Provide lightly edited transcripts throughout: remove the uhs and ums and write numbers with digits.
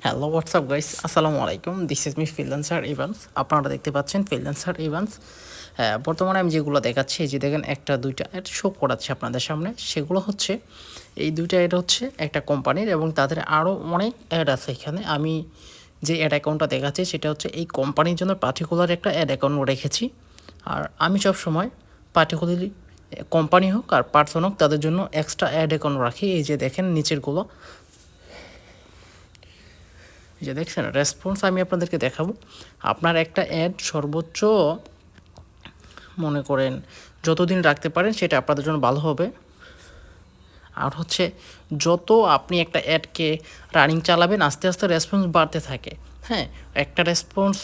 Hello WhatsApp guys, আসসালামু আলাইকুম। This is me freelancer Evans. আপনারা দেখতে পাচ্ছেন ফ্রিল্যান্সার ইভান্স। বর্তমানে আমি যেগুলো দেখাচ্ছি, এই যে দেখেন একটা দুইটা অ্যাড শো করাচ্ছে আপনাদের সামনে। সেগুলো হচ্ছে এই দুইটা অ্যাড হচ্ছে একটা কোম্পানির, এবং তাদের আরও অনেক অ্যাড আছে এখানে। আমি যে অ্যাড অ্যাকাউন্টটা দেখাচ্ছি সেটা হচ্ছে এই কোম্পানির জন্য পার্টিকুলার একটা অ্যাড অ্যাকাউন্ট রেখেছি। আর আমি সব সময় পার্টিকুলারলি কোম্পানি হোক আর পার্সন হোক, তাদের জন্য এক্সট্রা অ্যাড অ্যাকাউন্ট রাখি। এই যে দেখেন নিচেরগুলো, এই যে দেখছেন রেসপন্স আমি আপনাদেরকে দেখাবো। আপনার একটা অ্যাড সর্বোচ্চ মনে করেন যতদিন রাখতে পারেন সেটা আপনাদের জন্য ভালো হবে। আর হচ্ছে যত আপনি একটা অ্যাডকে রানিং চালাবেন, আস্তে আস্তে রেসপন্স বাড়তে থাকে। হ্যাঁ, একটা রেসপন্স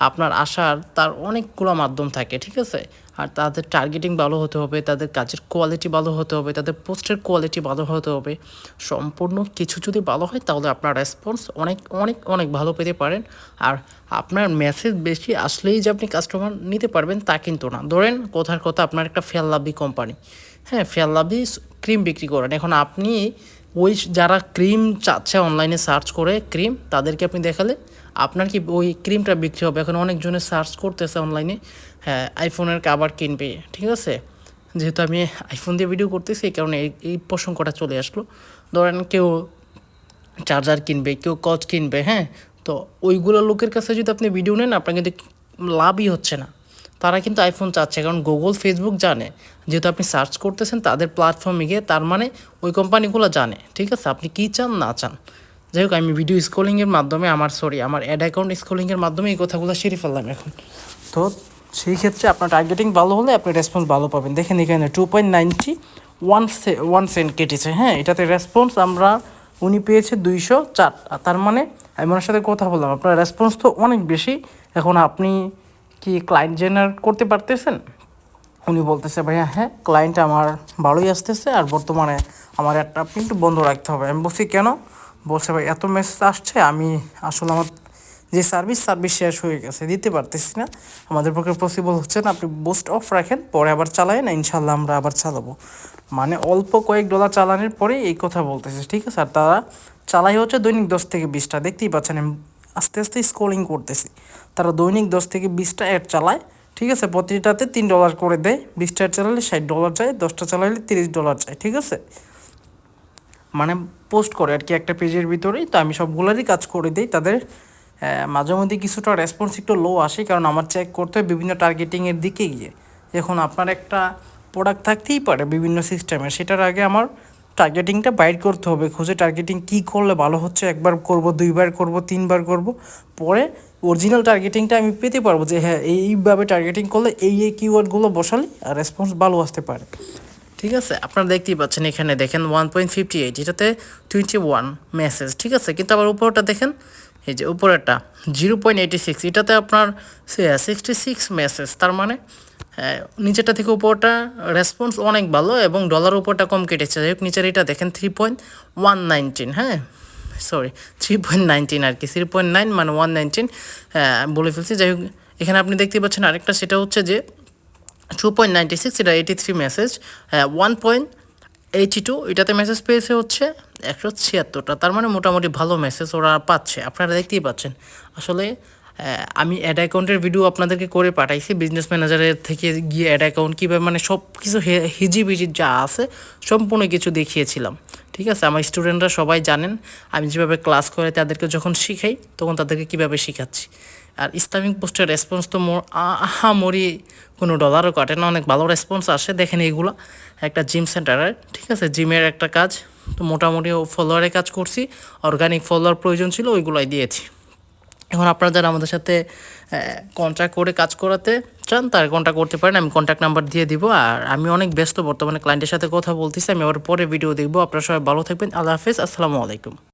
আপনার আসার তার অনেকগুলো মাধ্যম থাকে, ঠিক আছে। আর তাদের টার্গেটিং ভালো হতে হবে, তাদের কাজের কোয়ালিটি ভালো হতে হবে, তাদের পোস্টের কোয়ালিটি ভালো হতে হবে। সম্পূর্ণ কিছু যদি ভালো হয় তাহলে আপনার রেসপন্স অনেক অনেক অনেক ভালো পেতে পারেন। আর আপনার মেসেজ বেশি আসলেই যে আপনি কাস্টমার নিতে পারবেন তা কিন্তু না। ধরেন কথার কথা, আপনার একটা ফেয়ারলাভলি কোম্পানি, হ্যাঁ ফেয়ারলাভলি ক্রিম বিক্রি করেন। এখন আপনি ওই যারা ক্রিম চাচ্ছে অনলাইনে সার্চ করে ক্রিম, তাদেরকে আপনি দেখালে আপনার কি ওই ক্রিমটা বিক্রি হবে? এখন অনেকজনে সার্চ করতেছে অনলাইনে, হ্যাঁ আইফোনের কাভার কিনবে, ঠিক আছে। যেহেতু আমি আইফোন দিয়ে ভিডিও করতেছি, এই কারণে এই প্রসঙ্গটা চলে আসলো। ধরেন কেউ চার্জার কিনবে, কেউ কচ কিনবে, হ্যাঁ। তো ওইগুলো লোকের কাছে যদি আপনি ভিডিও নেন, আপনার কিন্তু লাভই হচ্ছে না। তারা কিন্তু আইফোন চাচ্ছে, কারণ গুগল ফেসবুক জানে যেহেতু আপনি সার্চ করতেছেন তাদের প্ল্যাটফর্মে গিয়ে, তার মানে ওই কোম্পানিগুলো জানে, ঠিক আছে, আপনি কী চান না চান। যাই হোক, আমি ভিডিও স্ক্রলিংয়ের মাধ্যমে আমার অ্যাড অ্যাকাউন্ট স্ক্রলিংয়ের মাধ্যমে এই কথাগুলো সেরে ফেললাম এখন। তো সেই ক্ষেত্রে আপনার টার্গেটিং ভালো হলে আপনি রেসপন্স ভালো পাবেন। দেখেন এখানে 2.91 সেন্ট কেটেছে, হ্যাঁ। এটাতে রেসপন্স উনি পেয়েছে 204। তার মানে আমি ওনার সাথে কথা বললাম, আপনার রেসপন্স তো অনেক বেশি। এখন আপনি কি ক্লায়েন্ট জেনারেট করতে পারতেছেন? উনি বলতেছে ভাইয়া হ্যাঁ, ক্লায়েন্ট আমার ভালোই আসতেছে, আর বর্তমানে আমার একটা আপনি একটু বন্ধ রাখতে হবে। আমি বলছি কেন? বলছে ভাই এত মেসেজ আসছে, আমি আসলে আমার যে সার্ভিস শেষ হয়ে গেছে, দিতে পারতেছি না, আমাদের পক্ষে পসিবল হচ্ছে না। আপনি বুস্ট অফ রাখেন, পরে আবার চালায় না, ইনশাল্লাহ আমরা আবার চালাবো। মানে অল্প কয়েক ডলার চালানোর পরে এই কথা বলতেছে, ঠিক আছে। আর তারা চালাই হচ্ছে দৈনিক 10 থেকে 20টা, দেখতেই পাচ্ছেন আমি আস্তে আস্তে স্ক্রলিং করতেছি। তারা দৈনিক 10 থেকে 20টা অ্যাড চালায়, ঠিক আছে। প্রতিটাতে $3 করে দেয়। 20টা অ্যাড চালালে $60 যায়, 10টা চালালে $30 যায়, ঠিক আছে। মানে পোস্ট করে আর কি একটা পেজের ভিতরেই। তো আমি সবগুলোরই কাজ করে দিই তাদের। মাঝে মধ্যে কিছুটা রেসপন্স একটু লো আসে, কারণ আমার চেক করতে হয় বিভিন্ন টার্গেটিংয়ের দিকে গিয়ে। এখন আপনার একটা প্রোডাক্ট থাকতেই পারে বিভিন্ন সিস্টেমে, সেটার আগে আমার টার্গেটিংটা বাইর করতে হবে, খুঁজে টার্গেটিং কী করলে ভালো হচ্ছে, একবার করব, দুইবার করব, তিনবার করব, পরে অরিজিনাল টার্গেটিংটা আমি পেতে পারবো যে হ্যাঁ এইভাবে টার্গেটিং করলে এই কিওয়ার্ডগুলো বসালে আর রেসপন্স ভালো আসতে পারে, ঠিক আছে। আপনারা দেখতেই পাচ্ছেন এখানে দেখেন 1.58, এটাতে 21 মেসেজ, ঠিক আছে। কিন্তু আবার উপরটা দেখেন, এই যে উপরেরটা 0.86, এটাতে আপনার 66 মেসেজ। তার মানে নিচেরটা থেকে উপরটা রেসপন্স অনেক ভালো, এবং ডলার উপরটা কম কেটেছে। যাই হোক, নিচের এটা দেখেন 3.119, হ্যাঁ সরি 3.19 আর কি, 3.9 মানে 119 বলে ফেলছি। যাই হোক, এখানে আপনি দেখতে পাচ্ছেন আরেকটা, সেটা হচ্ছে যে 2.96, এটা 83 মেসেজ। 1.82, এটাতে মেসেজ পেয়েছে হচ্ছে 176টা। তার মানে মোটামুটি ভালো মেসেজ ওরা পাচ্ছে, আপনারা দেখতেই পাচ্ছেন। আসলে আমি অ্যাড অ্যাকাউন্টের ভিডিও আপনাদেরকে করে পাঠাইছি, বিজনেস ম্যানেজারের থেকে গিয়ে অ্যাড অ্যাকাউন্ট কীভাবে, মানে সব কিছু হিজিবিজি যা আছে সম্পূর্ণ কিছু দেখিয়েছিলাম, ঠিক আছে। আমার স্টুডেন্টরা সবাই জানেন আমি যেভাবে ক্লাস করে তাদেরকে যখন শিখাই তখন তাদেরকে কীভাবে শেখাচ্ছি। আর ইসলামিক পোস্টের রেসপন্স তো আহামরি কোনো ডলারও কাটে না, অনেক ভালো রেসপন্স আসে। দেখেন এইগুলো একটা জিম সেন্টারের, ঠিক আছে, জিমের একটা কাজ। তো মোটামুটি ফলোয়ারের কাজ করছি, অর্গানিক ফলোয়ার প্রয়োজন ছিল, ওইগুলোই দিয়েছি। এখন আপনারা যারা আমাদের সাথে কন্ট্যাক্ট করে কাজ করাতে চান তার কন্ট্যাক্ট করতে পারেন, আমি কন্ট্যাক্ট নাম্বার দিয়ে দিব। আর আমি অনেক ব্যস্ত বর্তমানে, ক্লায়েন্টের সাথে কথা বলতেছি, আমি আবার পরে ভিডিও দেখবো। আপনারা সবাই ভালো থাকবেন, আল্লাহ হাফেজ, আসসালামু আলাইকুম।